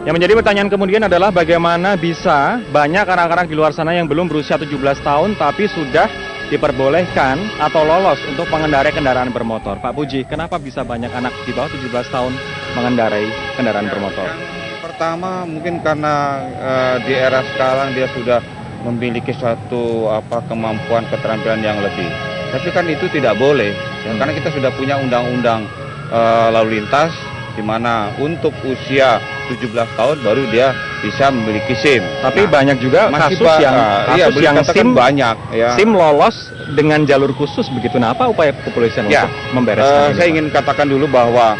Yang menjadi pertanyaan kemudian adalah bagaimana bisa banyak anak-anak di luar sana yang belum berusia 17 tahun tapi sudah diperbolehkan atau lolos untuk mengendarai kendaraan bermotor. Pak Puji, kenapa bisa banyak anak di bawah 17 tahun mengendarai kendaraan bermotor? Yang pertama mungkin karena di era sekarang dia sudah memiliki suatu kemampuan keterampilan yang lebih. Tapi kan itu tidak boleh, ya, karena kita sudah punya undang-undang lalu lintas di mana untuk usia 17 tahun baru dia bisa memiliki SIM. Tapi banyak juga kasus yang SIM banyak, ya. SIM lolos dengan jalur khusus begitu. Nah, apa upaya kepolisian untuk membereskan ini? Saya ingin katakan dulu bahwa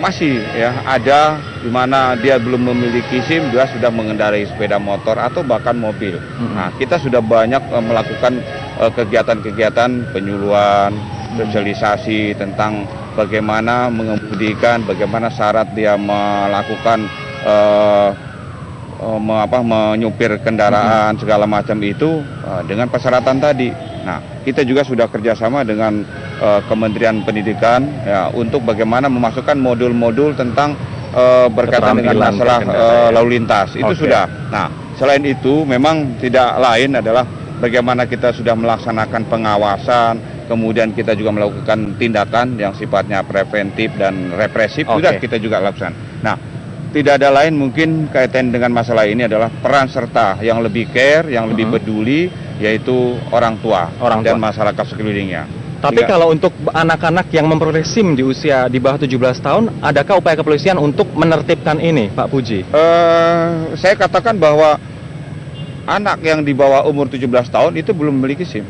masih ada di mana dia belum memiliki SIM, dia sudah mengendarai sepeda motor atau bahkan mobil. Nah, kita sudah banyak melakukan kegiatan-kegiatan penyuluhan, sosialisasi tentang bagaimana mengemudikan, bagaimana syarat dia melakukan menyupir kendaraan segala macam itu dengan persyaratan tadi. Nah, kita juga sudah kerjasama dengan Kementerian Pendidikan ya, untuk bagaimana memasukkan modul-modul tentang berkaitan dengan masalah lalu lintas. Itu sudah. Nah, selain itu memang tidak lain adalah bagaimana kita sudah melaksanakan pengawasan, kemudian kita juga melakukan tindakan yang sifatnya preventif dan represif, sudah kita juga lakukan. Nah, tidak ada lain mungkin kaitan dengan masalah ini adalah peran serta yang lebih care, yang lebih peduli, yaitu orang tua dan masyarakat sekelilingnya. Tapi kalau untuk anak-anak yang memperoleh SIM di usia di bawah 17 tahun, adakah upaya kepolisian untuk menertibkan ini, Pak Puji? Saya katakan bahwa anak yang di bawah umur 17 tahun itu belum memiliki SIM.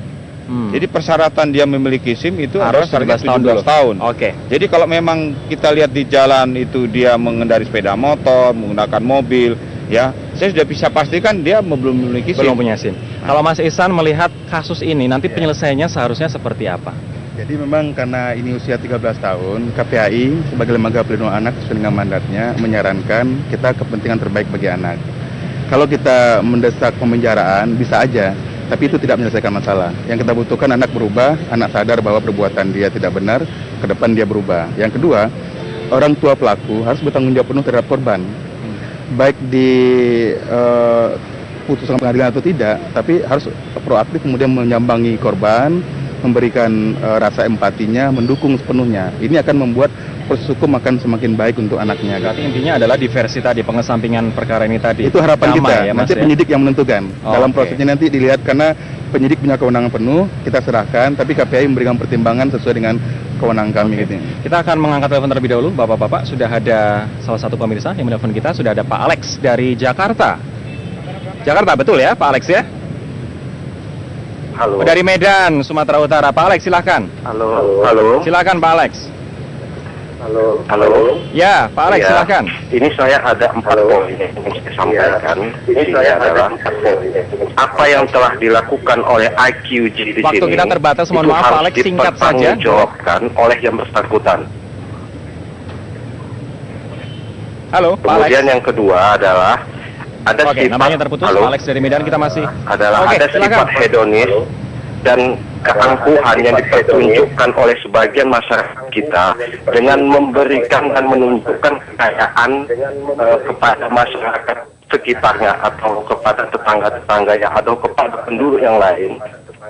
Jadi persyaratan dia memiliki SIM itu harus 17 tahun. Oke. Jadi kalau memang kita lihat di jalan itu dia mengendarai sepeda motor, menggunakan mobil, ya, saya sudah bisa pastikan dia belum memiliki SIM. Belum punya SIM. Kalau Mas Ihsan melihat kasus ini, nanti penyelesaiannya seharusnya seperti apa? Jadi memang karena ini usia 13 tahun, KPAI sebagai lembaga pelindungan anak sesuai dengan mandatnya menyarankan kita kepentingan terbaik bagi anak. Kalau kita mendesak pemenjaraan bisa aja, tapi itu tidak menyelesaikan masalah. Yang kita butuhkan anak berubah, anak sadar bahwa perbuatan dia tidak benar, ke depan dia berubah. Yang kedua, orang tua pelaku harus bertanggung jawab penuh terhadap korban. Baik di putusan pengadilan atau tidak, tapi harus proaktif kemudian menyambangi korban, memberikan rasa empatinya, mendukung sepenuhnya. Ini akan membuat proses hukum akan semakin baik untuk anaknya. Berarti intinya adalah diversi tadi, pengesampingan perkara ini tadi. Itu harapan kita, ya, Mas, nanti penyidik yang menentukan. Dalam prosesnya nanti dilihat, karena penyidik punya kewenangan penuh, kita serahkan, tapi KPI memberikan pertimbangan sesuai dengan kewenangan kami. Gitu. Kita akan mengangkat telepon terlebih dahulu, Bapak-Bapak. Sudah ada salah satu pemirsa yang menelpon kita, sudah ada Pak Alex dari Jakarta. Jakarta, betul ya Pak Alex ya? Halo. Dari Medan, Sumatera Utara. Pak Alex, silahkan. Halo. Silakan Pak Alex. Halo. Ya, Pak Alex, silahkan. Ini saya ada 4 poin yang ingin saya sampaikan. Ini saya adalah apa yang telah dilakukan oleh IQG di Waktu sini. kita terbatas, mohon maaf Pak Alex, singkat saja. Dipertanggungjawabkan oleh yang bersangkutan. Halo, Pak Alex. Kemudian yang kedua adalah ada sifat, namanya terputus. Pak Alex dari Medan, kita masih. Ada sifat hedonis dan keangkuhan yang dipertunjukkan oleh sebagian masyarakat kita dengan memberikan dan menunjukkan kekayaan kepada masyarakat sekitarnya atau kepada tetangga-tetangganya atau kepada penduduk yang lain,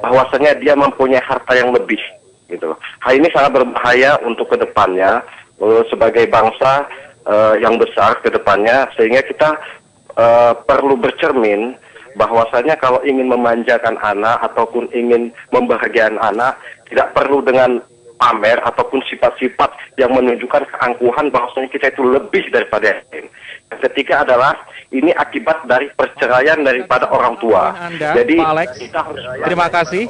bahwasanya dia mempunyai harta yang lebih gitu. Hal ini sangat berbahaya untuk kedepannya sebagai bangsa yang besar kedepannya, sehingga kita perlu bercermin bahwasanya kalau ingin memanjakan anak ataupun ingin membahagiakan anak, tidak perlu dengan pamer ataupun sifat-sifat yang menunjukkan keangkuhan bahwasanya kita itu lebih daripada yang lain. Yang ketiga adalah ini akibat dari perceraian daripada orang tua. Jadi Pak Alex, terima kasih.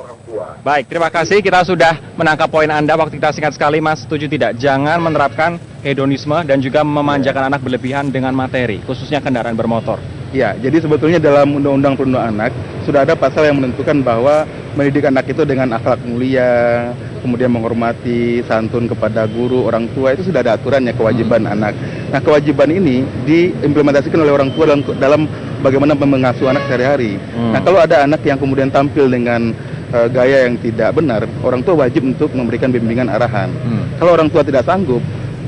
Baik, terima kasih. Kita sudah menangkap poin Anda. Waktu kita singkat sekali, Mas. Setuju tidak? Jangan menerapkan hedonisme dan juga memanjakan anak berlebihan dengan materi, khususnya kendaraan bermotor. Ya, jadi sebetulnya dalam Undang-Undang Perlindungan Anak sudah ada pasal yang menentukan bahwa mendidik anak itu dengan akhlak mulia, kemudian menghormati, santun kepada guru, orang tua, itu sudah ada aturannya, kewajiban anak. Nah, kewajiban ini diimplementasikan oleh orang tua dalam bagaimana mengasuh anak sehari-hari. Nah, kalau ada anak yang kemudian tampil dengan gaya yang tidak benar, orang tua wajib untuk memberikan bimbingan arahan. Kalau orang tua tidak sanggup,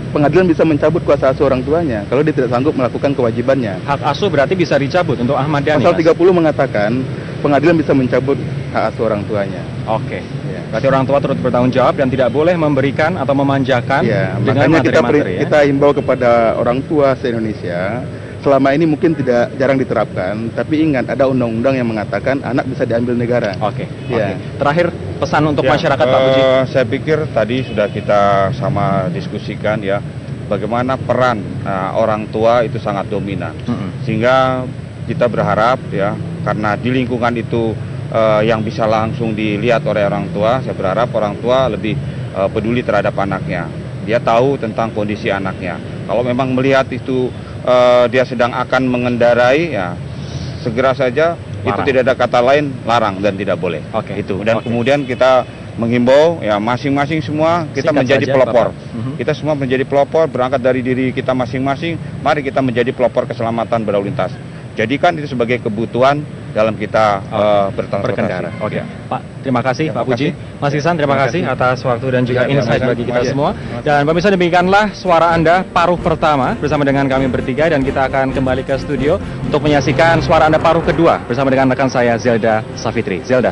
pengadilan bisa mencabut kuasa asuh orang tuanya kalau dia tidak sanggup melakukan kewajibannya. Hak asuh berarti bisa dicabut untuk Ahmad Dhani, Pasal Mas? 30 mengatakan pengadilan bisa mencabut hak asuh orang tuanya. Oke. Ya. Berarti orang tua turut bertanggung jawab dan tidak boleh memberikan atau memanjakan Ya, dengan makanya materi-materi ya. kita himbau kepada orang tua se-Indonesia. Selama ini mungkin jarang diterapkan, tapi ingat ada undang-undang yang mengatakan anak bisa diambil negara. Oke. Ya. Terakhir pesan untuk Ya, masyarakat Pak Puji. Saya pikir tadi sudah kita sama diskusikan ya, bagaimana peran orang tua itu sangat dominan. Sehingga kita berharap ya, karena di lingkungan itu yang bisa langsung dilihat oleh orang tua, saya berharap orang tua lebih peduli terhadap anaknya. Dia tahu tentang kondisi anaknya. Kalau memang melihat itu dia sedang akan mengendarai, ya segera saja. Itu Larang. tidak ada kata lain, larang dan tidak boleh. Oke. Itu. Dan Oke. kemudian kita menghimbau ya masing-masing semua kita Singkat menjadi saja, pelopor. Bapak. Kita semua menjadi pelopor, berangkat dari diri kita masing-masing. Mari kita menjadi pelopor keselamatan berlalu lintas. Jadikan itu sebagai kebutuhan dalam kita bertransportasi. Berkendara. Oke. Ya. Pak, terima kasih Terima Pak Puji. kasih. Mas Ihsan, terima kasih atas waktu dan juga Ya, insight sama-sama. bagi kita Ya. semua. Dan pemirsa, demikianlah suara Anda paruh pertama bersama dengan kami bertiga, dan kita akan kembali ke studio untuk menyaksikan suara Anda paruh kedua bersama dengan rekan saya Zelda Safitri. Zelda.